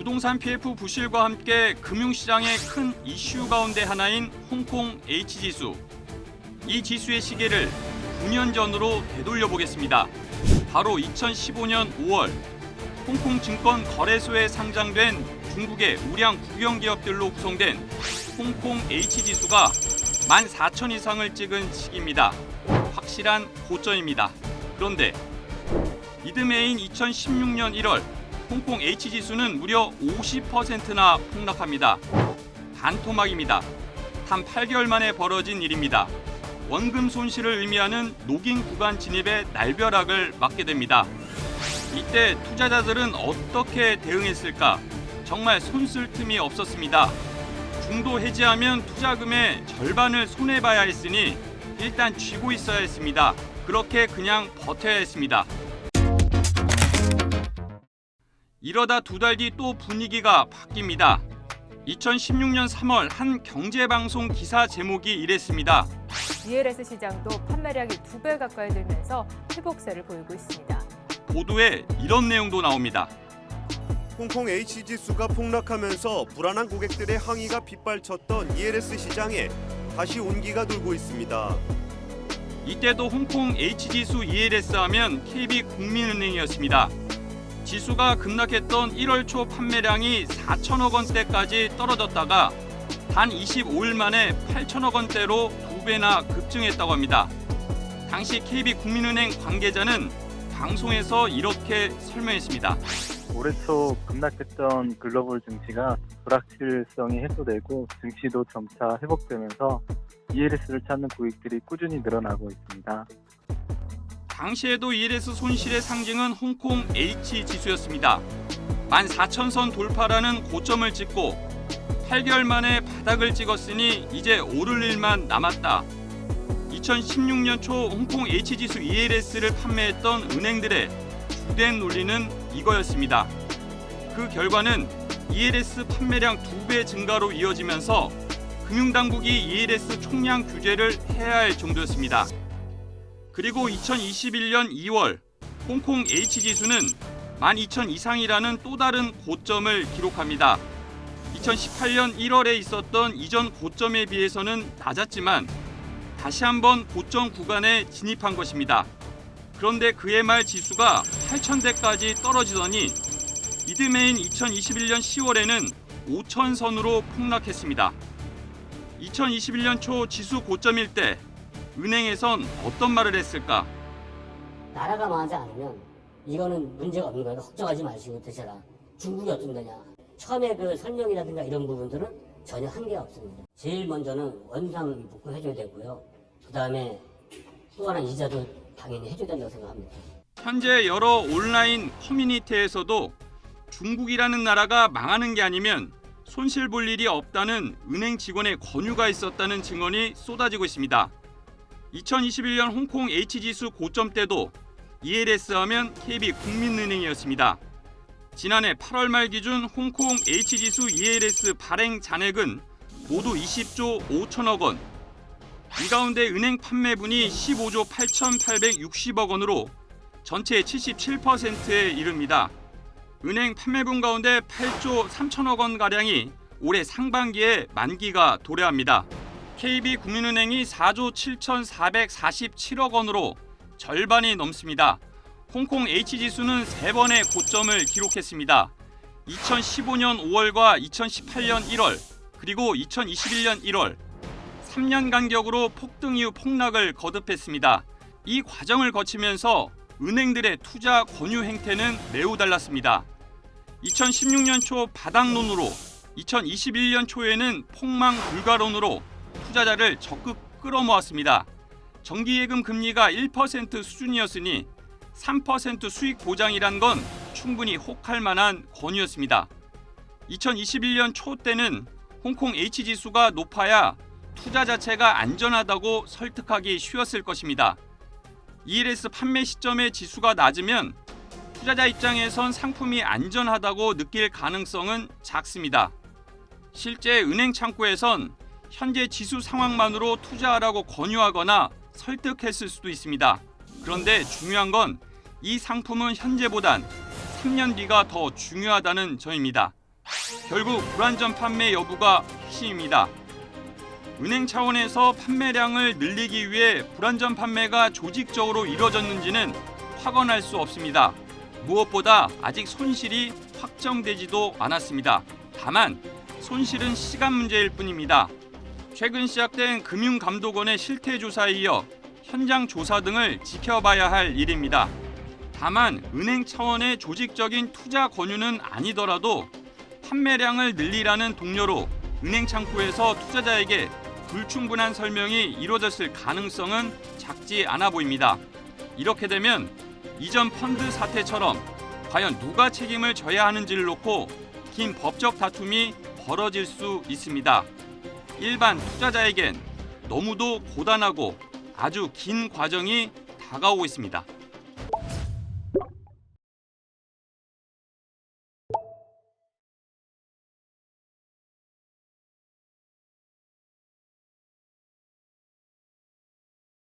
부동산 PF 부실과 함께 금융시장의 큰 이슈 가운데 하나인 홍콩 H지수. 이 지수의 시계를 9년 전으로 되돌려 보겠습니다. 바로 2015년 5월 홍콩 증권 거래소에 상장된 중국의 우량 국영기업들로 구성된 홍콩 H지수가 14,000 이상을 찍은 시기입니다. 확실한 고점입니다. 그런데 이듬해인 2016년 1월 홍콩 H지수는 무려 50%나 폭락합니다. 반토막입니다. 단 8개월 만에 벌어진 일입니다. 원금 손실을 의미하는 녹인 구간 진입의 날벼락을 맞게 됩니다. 이때 투자자들은 어떻게 대응했을까? 정말 손쓸 틈이 없었습니다. 중도 해지하면 투자금의 절반을 손해봐야 했으니 일단 쥐고 있어야 했습니다. 그렇게 그냥 버텨야 했습니다. 이러다 2달 뒤 또 분위기가 바뀝니다. 2016년 3월 한 경제방송 기사 제목이 이랬습니다. ELS 시장도 판매량이 2배 가까이 늘면서 회복세를 보이고 있습니다. 보도에 이런 내용도 나옵니다. 홍콩 H지수가 폭락하면서 불안한 고객들의 항의가 빗발쳤던 ELS 시장에 다시 온기가 돌고 있습니다. 이때도 홍콩 H지수 ELS 하면 KB국민은행이었습니다. 지수가 급락했던 1월 초 판매량이 4천억 원대까지 떨어졌다가 단 25일 만에 8천억 원대로 2배나 급증했다고 합니다. 당시 KB국민은행 관계자는 방송에서 이렇게 설명했습니다. 올해 초 급락했던 글로벌 증시가 불확실성이 해소되고 증시도 점차 회복되면서 ELS를 찾는 고객들이 꾸준히 늘어나고 있습니다. 당시에도 ELS 손실의 상징은 홍콩 H지수였습니다. 14,000선 돌파라는 고점을 찍고 8개월 만에 바닥을 찍었으니 이제 오를 일만 남았다. 2016년 초 홍콩 H지수 ELS를 판매했던 은행들의 주된 논리는 이거였습니다. 그 결과는 ELS 판매량 2배 증가로 이어지면서 금융당국이 ELS 총량 규제를 해야 할 정도였습니다. 그리고 2021년 2월 홍콩 H지수는 12,000 이상이라는 또 다른 고점을 기록합니다. 2018년 1월에 있었던 이전 고점에 비해서는 낮았지만 다시 한번 고점 구간에 진입한 것입니다. 그런데 그해 말 지수가 8,000대까지 떨어지더니 이듬해인 2021년 10월에는 5,000선으로 폭락했습니다. 2021년 초 지수 고점일 때 은행에선 어떤 말을 했을까? 나라가 망하지 않으면 이거는 문제가 없는 거예요. 걱정하지 마시고 드셔라. 중국이 어떤 거냐. 처음에 그 설명이라든가 이런 부분들은 전혀 한계가 없습니다. 제일 먼저는 원상 복구해줘야 되고요. 그 다음에 또 하나 이자도 당연히 해줘야 된다고 생각합니다. 현재 여러 온라인 커뮤니티에서도 중국이라는 나라가 망하는 게 아니면 손실 볼 일이 없다는 은행 직원의 권유가 있었다는 증언이 쏟아지고 있습니다. 2021년 홍콩 H지수 고점 때도 ELS 하면 KB국민은행이었습니다. 지난해 8월 말 기준 홍콩 H지수 ELS 발행 잔액은 모두 20조 5천억 원. 이 가운데 은행 판매분이 15조 8,860억 원으로 전체의 77%에 이릅니다. 은행 판매분 가운데 8조 3천억 원가량이 올해 상반기에 만기가 도래합니다. KB국민은행이 4조 7,447억 원으로 절반이 넘습니다. 홍콩 H지수는 3번의 고점을 기록했습니다. 2015년 5월과 2018년 1월 그리고 2021년 1월 3년 간격으로 폭등 이후 폭락을 거듭했습니다. 이 과정을 거치면서 은행들의 투자 권유 행태는 매우 달랐습니다. 2016년 초 바닥론으로 2021년 초에는 폭망 불가론으로 투자자를 적극 끌어모았습니다. 정기예금 금리가 1% 수준이었으니 3% 수익 보장이란 건 충분히 혹할 만한 권유였습니다. 2021년 초 때는 홍콩 H지수가 높아야 투자 자체가 안전하다고 설득하기 쉬웠을 것입니다. ELS 판매 시점의 지수가 낮으면 투자자 입장에선 상품이 안전하다고 느낄 가능성은 작습니다. 실제 은행 창구에선 현재 지수 상황만으로 투자하라고 권유하거나 설득했을 수도 있습니다. 그런데 중요한 건 이 상품은 현재보단 3년 뒤가 더 중요하다는 점입니다. 결국 불안전 판매 여부가 핵심입니다. 은행 차원에서 판매량을 늘리기 위해 불안전 판매가 조직적으로 이뤄졌는지는 확언할 수 없습니다. 무엇보다 아직 손실이 확정되지도 않았습니다. 다만 손실은 시간 문제일 뿐입니다. 최근 시작된 금융감독원의 실태조사에 이어 현장 조사 등을 지켜봐야 할 일입니다. 다만 은행 차원의 조직적인 투자 권유는 아니더라도 판매량을 늘리라는 동료로 은행 창구에서 투자자에게 불충분한 설명이 이루어졌을 가능성은 작지 않아 보입니다. 이렇게 되면 이전 펀드 사태처럼 과연 누가 책임을 져야 하는지를 놓고 긴 법적 다툼이 벌어질 수 있습니다. 일반 투자자에겐 너무도 고단하고 아주 긴 과정이 다가오고 있습니다.